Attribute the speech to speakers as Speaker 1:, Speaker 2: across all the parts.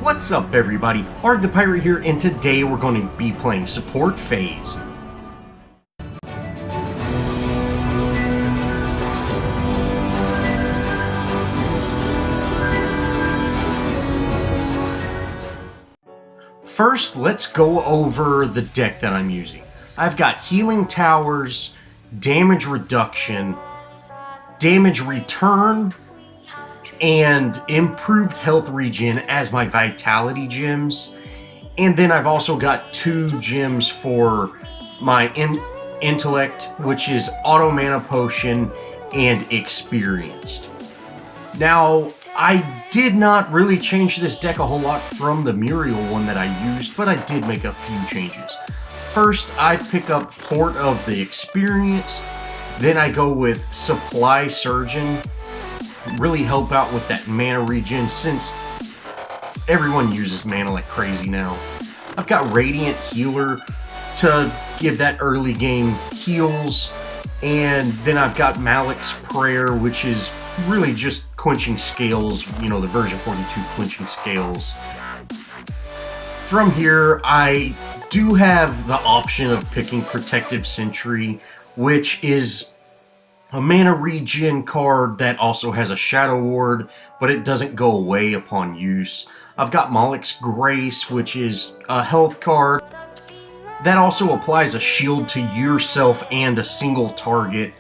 Speaker 1: What's up everybody, Arrg the Pirate here, and today we're going to be playing Support Phase. First, let's go over the deck that I'm using. I've got Healing Towers, Damage Reduction, Damage Return, and Improved Health Regen as my Vitality gems. And then I've also got 2 gems for my Intellect, which is Auto Mana Potion and Experienced. Now, I did not really change this deck a whole lot from the Muriel one that I used, but I did make a few changes. First, I pick up Fort of the Experienced, then I go with Supply Surgeon, really help out with that mana regen since everyone uses mana like crazy now. I've got Radiant Healer to give that early game heals, and then I've got Malik's Prayer, which is really just quenching scales, you know, the version 42 quenching scales. From here, I do have the option of picking Protective Sentry, which is a mana regen card that also has a Shadow Ward, but it doesn't go away upon use. I've got Malik's Grace, which is a health card that also applies a shield to yourself and a single target.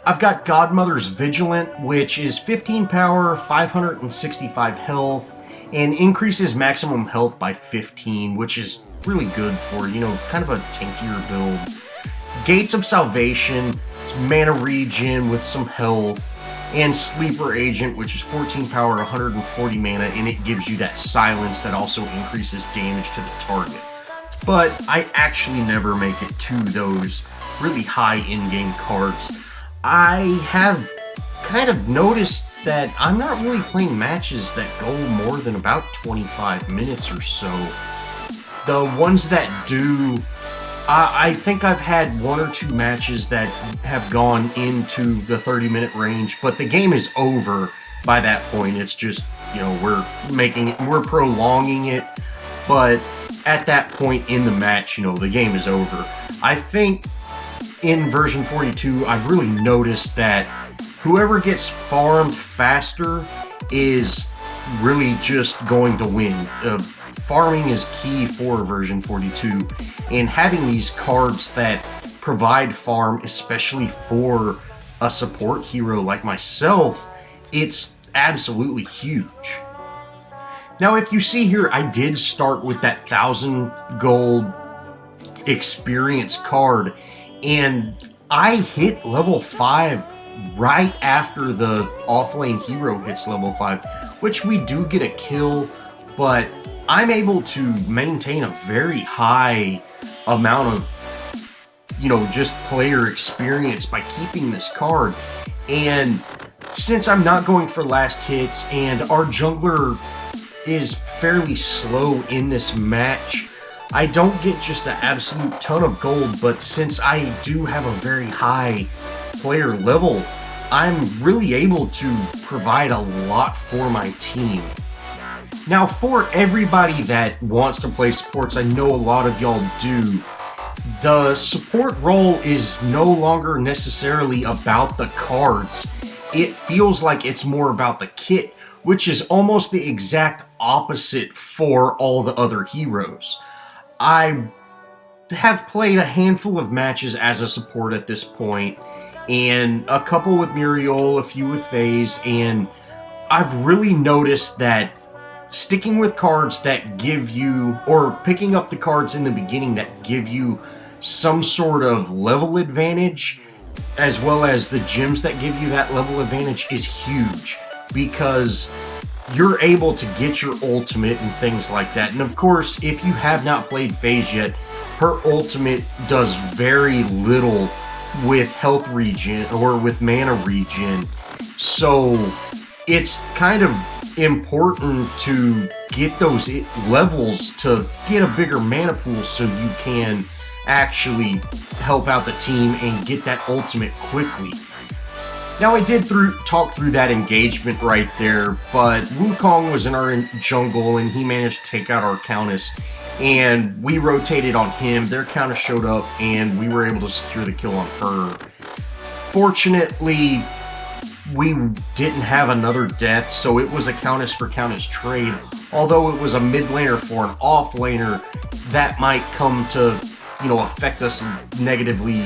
Speaker 1: I've got Godmother's Vigilant, which is 15 power, 565 health, and increases maximum health by 15, which is really good for, you know, kind of a tankier build. Gates of Salvation, mana regen with some health, and Sleeper Agent, which is 14 power, 140 mana, and it gives you that silence that also increases damage to the target. But I actually never make it to those really high in-game cards. I have kind of noticed that I'm not really playing matches that go more than about 25 minutes or so. The ones that do, I think I've had 1 or 2 matches that have gone into the 30-minute range, but the game is over by that point. It's just, you know, we're prolonging it, but at that point in the match, you know, the game is over. I think in version 42, I've really noticed that whoever gets farmed faster is really just going to win. Farming is key for version 42, and having these cards that provide farm, especially for a support hero like myself, it's absolutely huge. Now, if you see here, I did start with that 1,000 gold experience card, and I hit level 5 right after the offlane hero hits level 5, which we do get a kill, but I'm able to maintain a very high amount of, you know, just player experience by keeping this card. And since I'm not going for last hits and our jungler is fairly slow in this match, I don't get just an absolute ton of gold, but since I do have a very high player level, I'm really able to provide a lot for my team. Now, for everybody that wants to play supports, I know a lot of y'all do, the support role is no longer necessarily about the cards. It feels like it's more about the kit, which is almost the exact opposite for all the other heroes. I have played a handful of matches as a support at this point, and a couple with Muriel, a few with Phase, and I've really noticed that sticking with cards that give you, or picking up the cards in the beginning that give you some sort of level advantage, as well as the gems that give you that level advantage, is huge, because you're able to get your ultimate and things like that. And of course, if you have not played Phase yet, her ultimate does very little with health regen or with mana regen, so it's kind of important to get those levels to get a bigger mana pool so you can actually help out the team and get that ultimate quickly. Now I did talk through that engagement right there, but Wukong was in our jungle and he managed to take out our Countess, and we rotated on him. Their Countess showed up and we were able to secure the kill on her. Fortunately, we didn't have another death, so it was a Countess for Countess trade. Although it was a mid laner for an off laner, that might come to, you know, affect us negatively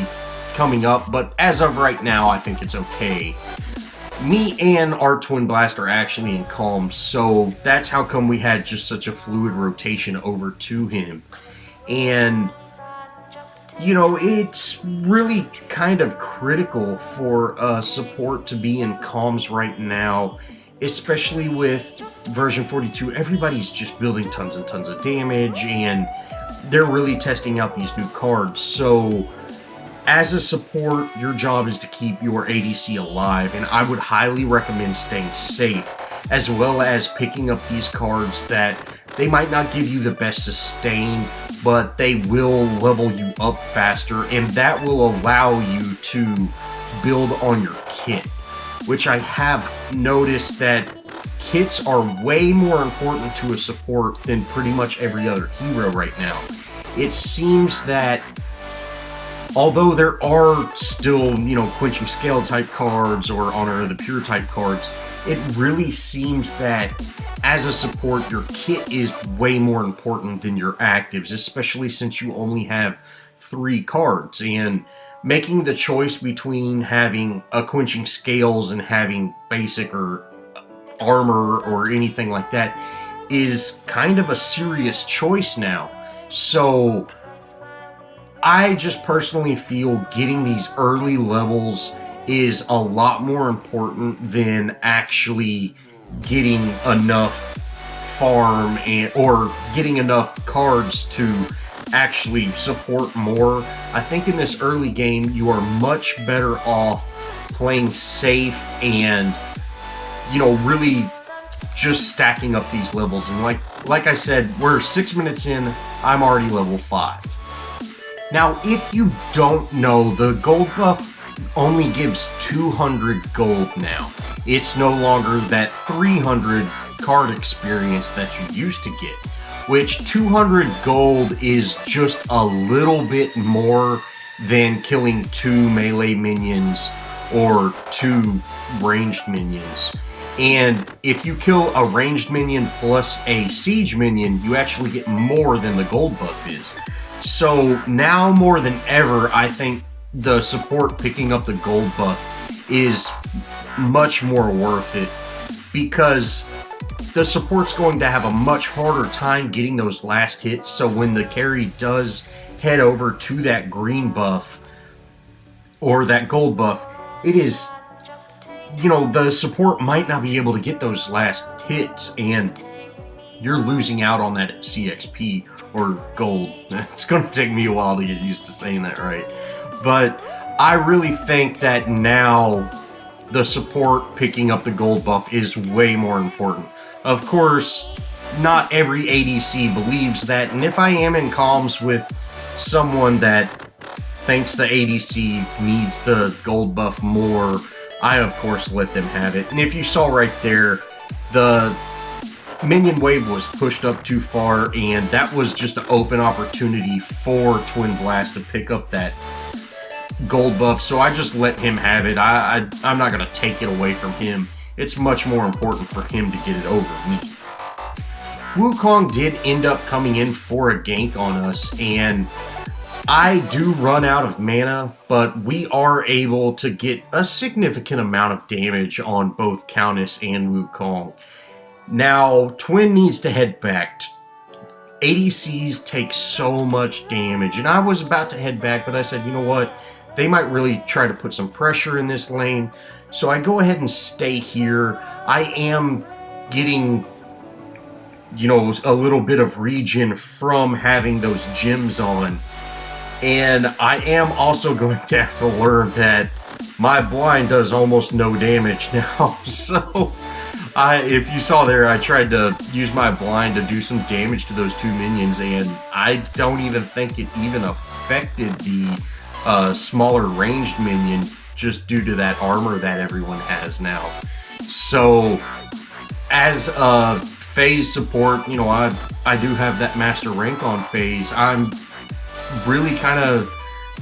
Speaker 1: coming up, but as of right now, I think it's okay. Me and our Twin Blast are actually in calm, so that's how come we had just such a fluid rotation over to him. And, you know, it's really kind of critical for support to be in calms right now, especially with version 42. Everybody's just building tons and tons of damage, and they're really testing out these new cards. So as a support, your job is to keep your ADC alive, and I would highly recommend staying safe, as well as picking up these cards that they might not give you the best sustain, but they will level you up faster, and that will allow you to build on your kit, which I have noticed that kits are way more important to a support than pretty much every other hero right now. It seems that although there are still, you know, Quenching Scale type cards or Arrg The Pirate type cards, it really seems that as a support, your kit is way more important than your actives, especially since you only have 3 cards. And making the choice between having a Quenching Scales and having basic or armor or anything like that is kind of a serious choice now. So I just personally feel getting these early levels is a lot more important than actually getting enough farm or getting enough cards to actually support more. I think in this early game you are much better off playing safe and, you know, really just stacking up these levels. And like I said, we're 6 minutes in, I'm already level 5. Now, if you don't know, the gold buff only gives 200 gold now. It's no longer that 300 card experience that you used to get, which 200 gold is just a little bit more than killing 2 melee minions or 2 ranged minions. And if you kill a ranged minion plus a siege minion, you actually get more than the gold buff is. So now more than ever, I think the support picking up the gold buff is much more worth it, because the support's going to have a much harder time getting those last hits. So when the carry does head over to that green buff or that gold buff, it is, you know, the support might not be able to get those last hits, and you're losing out on that CXP or gold. It's going to take me a while to get used to saying that right. But I really think that now the support picking up the gold buff is way more important. Of course, not every ADC believes that, and if I am in comms with someone that thinks the ADC needs the gold buff more, I of course let them have it. And if you saw right there, the minion wave was pushed up too far, and that was just an open opportunity for Twin Blast to pick up that gold buff, so I just let him have it. I'm not going to take it away from him. It's much more important for him to get it over me. Wukong did end up coming in for a gank on us, and I do run out of mana, but we are able to get a significant amount of damage on both Countess and Wukong. Now, Twin needs to head back. ADCs take so much damage, and I was about to head back, but I said, you know what? They might really try to put some pressure in this lane, so I go ahead and stay here. I am getting, you know, a little bit of regen from having those gems on, and I am also going to have to learn that my blind does almost no damage now. So if you saw there, I tried to use my blind to do some damage to those 2 minions, and I don't even think it even affected the smaller ranged minion, just due to that armor that everyone has now. So as a Phase support, you know, I do have that master rank on Phase. I'm really kind of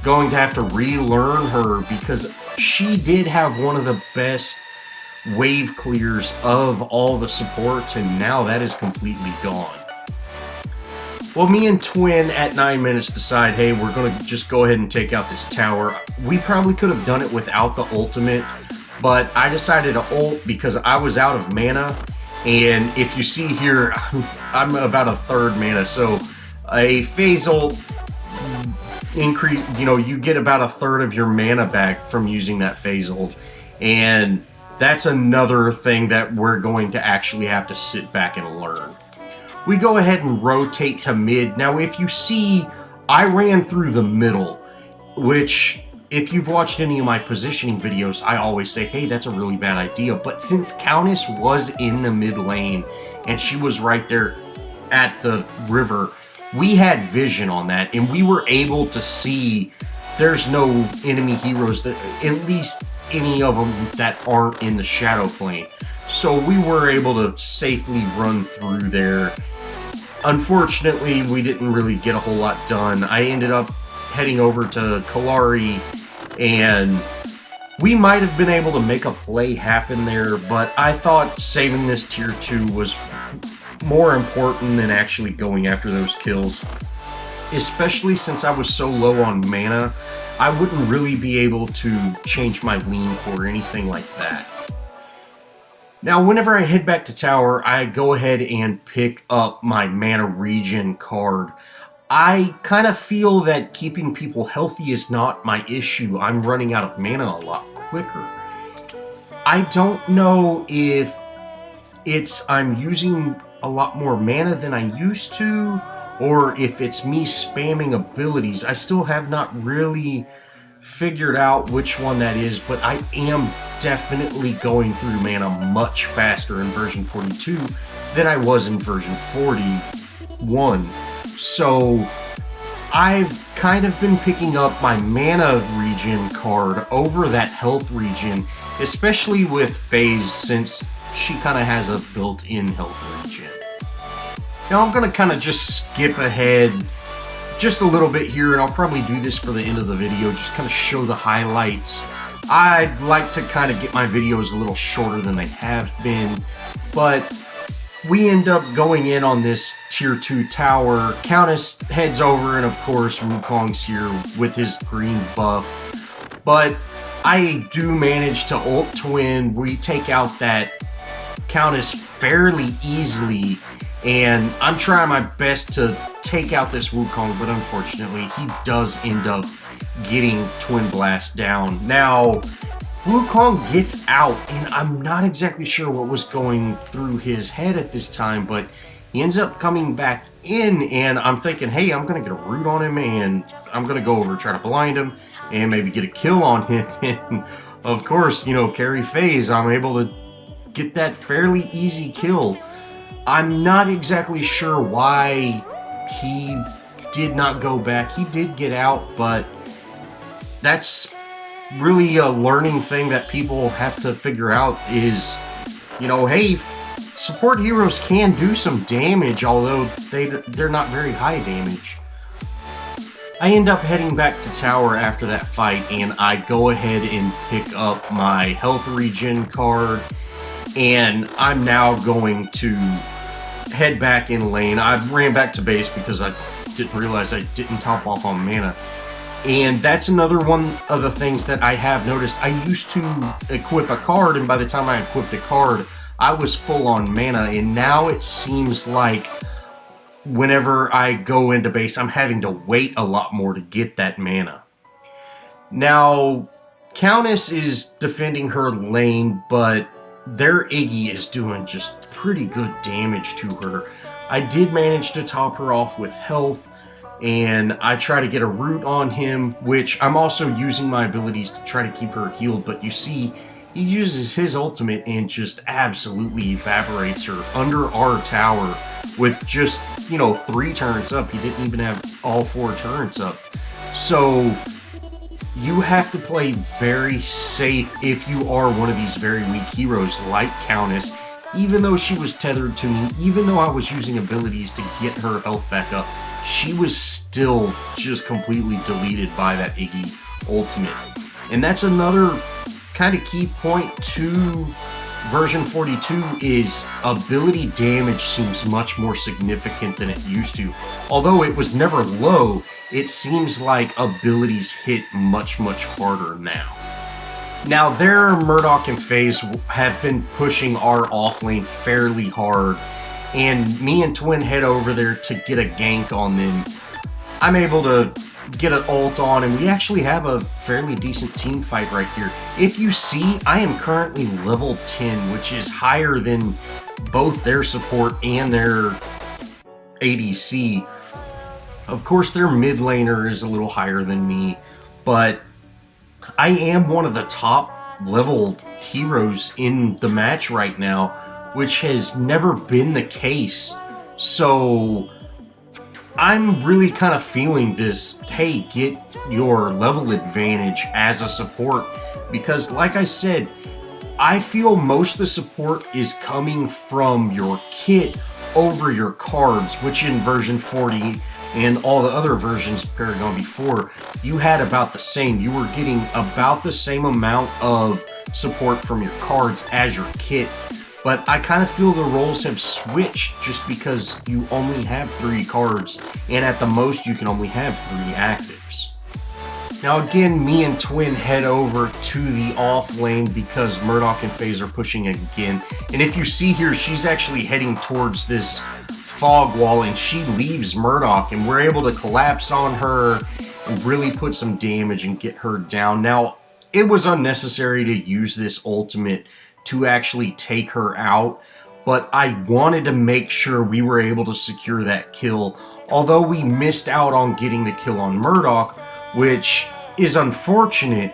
Speaker 1: going to have to relearn her because she did have one of the best wave clears of all the supports, and now that is completely gone. Well, me and Twin at 9 minutes decide, hey, we're going to just go ahead and take out this tower. We probably could have done it without the ultimate, but I decided to ult because I was out of mana. And if you see here, I'm about a third mana, so a Phase ult increase, you know, you get about a third of your mana back from using that Phase ult. And that's another thing that we're going to actually have to sit back and learn. We go ahead and rotate to mid. Now, if you see, I ran through the middle, which, if you've watched any of my positioning videos, I always say, hey, that's a really bad idea. But since Countess was in the mid lane, and she was right there at the river, we had vision on that, and we were able to see there's no enemy heroes, that, at least any of them that aren't in the shadow plane. So we were able to safely run through there. Unfortunately, we didn't really get a whole lot done. I ended up heading over to Kalari, and we might have been able to make a play happen there, but I thought saving this tier 2 was more important than actually going after those kills. Especially since I was so low on mana, I wouldn't really be able to change my lean or anything like that. Now, whenever I head back to tower, I go ahead and pick up my mana regen card. I kind of feel that keeping people healthy is not my issue. I'm running out of mana a lot quicker. I don't know if it's I'm using a lot more mana than I used to, or if it's me spamming abilities. I still have not really figured out which one that is, but I am definitely going through mana much faster in version 42 than I was in version 41. So I've kind of been picking up my mana regen card over that health regen, especially with Phase, since she kind of has a built-in health regen. Now I'm going to kind of just skip ahead just a little bit here, and I'll probably do this for the end of the video, just kind of show the highlights. I'd like to kind of get my videos a little shorter than they have been, but we end up going in on this tier 2 tower. Countess heads over, and of course Wukong's here with his green buff. But I do manage to ult Twin. We take out that Countess fairly easily, and I'm trying my best to take out this Wukong, but unfortunately he does end up getting Twin Blast down. Now, Wukong gets out, and I'm not exactly sure what was going through his head at this time, but he ends up coming back in, and I'm thinking, hey, I'm going to get a root on him, and I'm going to go over and try to blind him, and maybe get a kill on him. And of course, you know, carry Phase, I'm able to get that fairly easy kill. I'm not exactly sure why he did not go back. He did get out, but that's really a learning thing that people have to figure out is, you know, hey, support heroes can do some damage, although they're not very high damage. I end up heading back to tower after that fight, and I go ahead and pick up my health regen card, and I'm now going to head back in lane. I ran back to base because I didn't realize I didn't top off on mana. And that's another one of the things that I have noticed. I used to equip a card, and by the time I equipped a card, I was full on mana, and now it seems like whenever I go into base, I'm having to wait a lot more to get that mana. Now, Countess is defending her lane, but their Iggy is doing just pretty good damage to her. I did manage to top her off with health, and I try to get a root on him, which I'm also using my abilities to try to keep her healed, but you see, he uses his ultimate and just absolutely evaporates her under our tower with just, you know, 3 turrets up. He didn't even have all 4 turrets up. So, you have to play very safe if you are one of these very weak heroes like Countess. Even though she was tethered to me, even though I was using abilities to get her health back up, she was still just completely deleted by that Iggy ultimate. And that's another kind of key point to version 42 is ability damage seems much more significant than it used to. Although it was never low, it seems like abilities hit much harder now. Now, their Murdoch and FaZe have been pushing our off lane fairly hard, and me and Twin head over there to get a gank on them. I'm able to get an ult on, and we actually have a fairly decent team fight right here. If you see, I am currently level 10, which is higher than both their support and their ADC. Of course, their mid laner is a little higher than me, but I am one of the top level heroes in the match right now, which has never been the case. So I'm really kind of feeling this, hey, get your level advantage as a support, because like I said, I feel most of the support is coming from your kit over your cards, which in version 40 and all the other versions of Paragon before, you had about the same. You were getting about the same amount of support from your cards as your kit. But I kind of feel the roles have switched just because you only have 3 cards, and at the most you can only have 3 actives. Now again, me and Twin head over to the off lane because Murdoch and FaZe are pushing again. And if you see here, she's actually heading towards this fog wall, and she leaves Murdoch, and we're able to collapse on her and really put some damage and get her down. Now, it was unnecessary to use this ultimate to actually take her out, but I wanted to make sure we were able to secure that kill. Although we missed out on getting the kill on Murdoch, which is unfortunate.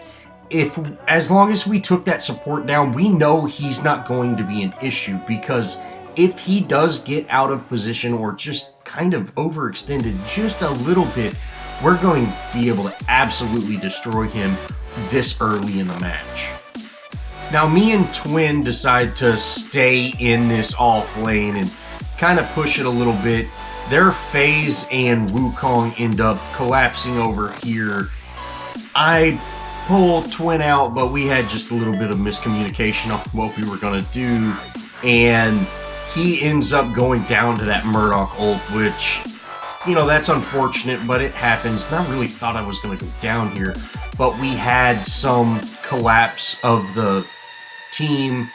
Speaker 1: As long as we took that support down, we know he's not going to be an issue, because if he does get out of position or just kind of overextended just a little bit, we're going to be able to absolutely destroy him this early in the match. Now, me and Twin decide to stay in this off lane and kind of push it a little bit. Their FaZe and Wukong end up collapsing over here. I pull Twin out, but we had just a little bit of miscommunication on what we were going to do, and he ends up going down to that Murdoch ult, which, you know, that's unfortunate, but it happens. And I really thought I was going to go down here, but we had some collapse of the team.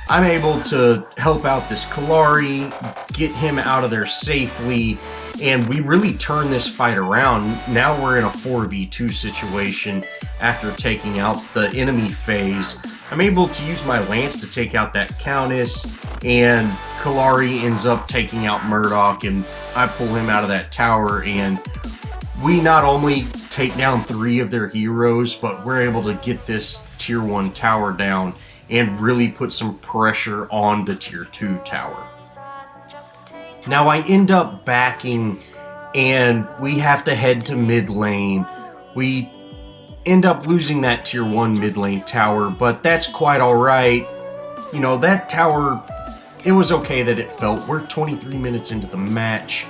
Speaker 1: I'm able to help out this Kalari, get him out of there safely, and we really turn this fight around. Now we're in a 4v2 situation after taking out the enemy FaZe. I'm able to use my lance to take out that Countess, and Kalari ends up taking out Murdoch, and I pull him out of that tower, and we not only take down 3 of their heroes, but we're able to get this tier 1 tower down and really put some pressure on the tier 2 tower. Now I end up backing, and we have to head to mid lane. We end up losing that tier 1 mid lane tower, but that's quite alright. You know, that tower, it was okay that it fell. We're 23 minutes into the match,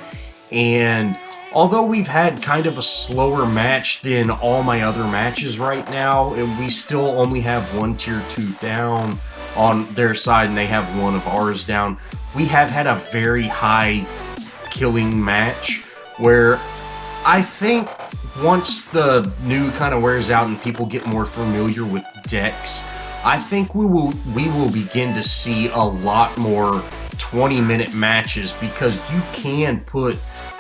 Speaker 1: and although we've had kind of a slower match than all my other matches right now, and we still only have 1 tier 2 down on their side, and they have 1 of ours down, we have had a very high killing match, where I think once the new kind of wears out and people get more familiar with decks, I think we will begin to see a lot more 20-minute matches, because you can put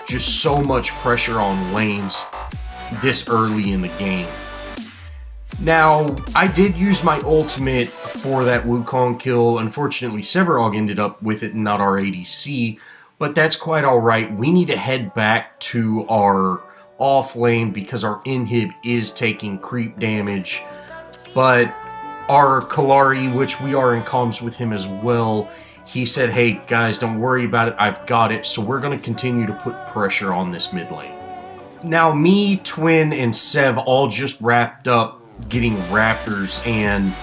Speaker 1: just so much pressure on lanes this early in the game. Now, I did use my ultimate for that Wukong kill. Unfortunately, Severog ended up with it, not our ADC, but that's quite alright. We need to head back to our off lane because our inhib is taking creep damage, but our Kalari, which we are in comms with him as well, he said, hey guys, don't worry about it, I've got it. So we're going to continue to put pressure on this mid lane. Now me, Twin, and Sev all just wrapped up getting Raptors, and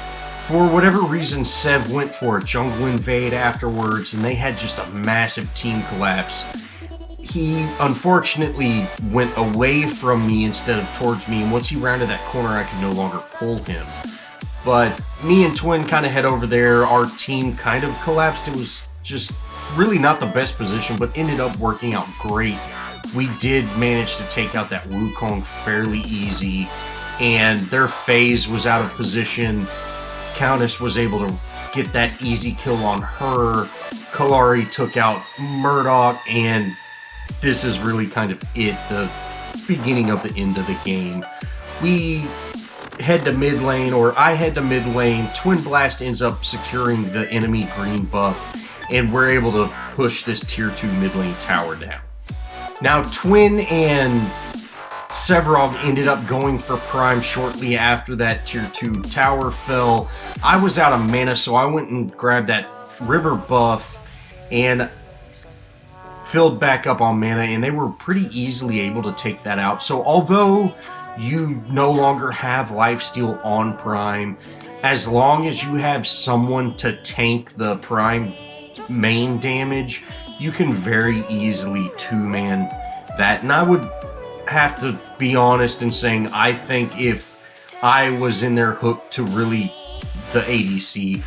Speaker 1: for whatever reason Sev went for a jungle invade afterwards, and they had just a massive team collapse. He unfortunately went away from me instead of towards me, and once he rounded that corner I could no longer pull him. But me and Twin kind of head over there. Our team kind of collapsed. It was just really not the best position, but ended up working out great. We did manage to take out that Wukong fairly easy, and their phase was out of position. Countess was able to get that easy kill on her. Kalari took out Murdoch, and this is really kind of it, the beginning of the end of the game. We head to mid lane, or I head to mid lane. Twin Blast ends up securing the enemy green buff, and we're able to push this tier 2 mid lane tower down. Now Twin and Severog ended up going for Prime shortly after that tier 2 tower fell. I was out of mana, so I went and grabbed that river buff and filled back up on mana, and they were pretty easily able to take that out. So although you no longer have lifesteal on Prime, as long as you have someone to tank the Prime main damage, you can very easily two-man that. And I would have to be honest in saying I think if I was in their hook to really the ADC,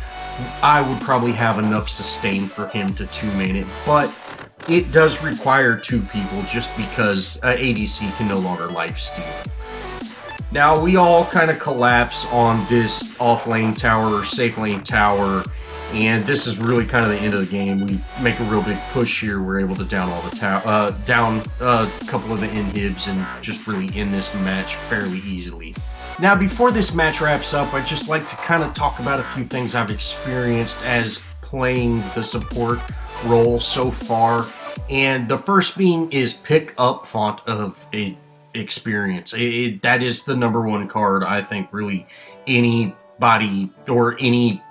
Speaker 1: I would probably have enough sustain for him to two-man it, but it does require two people just because ADC can no longer lifesteal. Now we all kind of collapse on this off lane tower or safe lane tower, and this is really kind of the end of the game. We make a real big push here. We're able to down all the down a couple of the inhibs and just really end this match fairly easily. Now before this match wraps up, I'd just like to kind of talk about a few things I've experienced as playing the support role so far, and the first being is pick up font of a experience. That is the number one card I think really anybody or any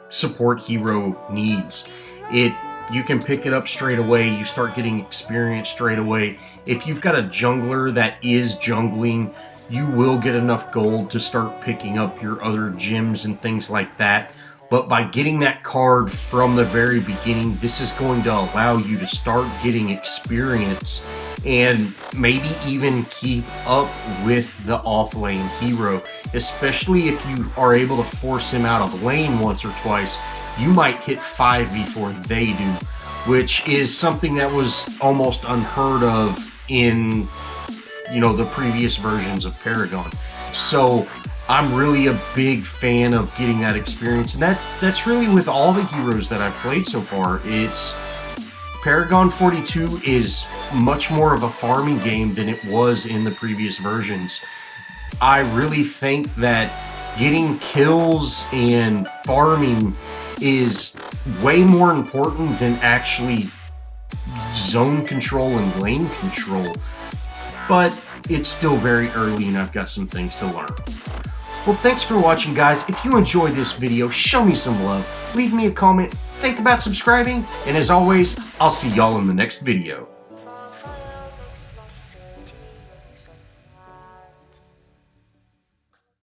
Speaker 1: support hero needs. You can pick it up straight away. You start getting experience straight away. If you've got a jungler that is jungling, you will get enough gold to start picking up your other gems and things like that. But by getting that card from the very beginning, this is going to allow you to start getting experience and maybe even keep up with the off-lane hero. Especially if you are able to force him out of lane once or twice, you might hit 5 before they do, which is something that was almost unheard of in, the previous versions of Paragon. So I'm really a big fan of getting that experience, and that's really with all the heroes that I've played so far. It's Paragon 42 is much more of a farming game than it was in the previous versions. I really think that getting kills and farming is way more important than actually zone control and lane control. But it's still very early and I've got some things to learn. Well, thanks for watching, guys. If you enjoyed this video, show me some love. Leave me a comment, think about subscribing, and as always, I'll see y'all in the next video.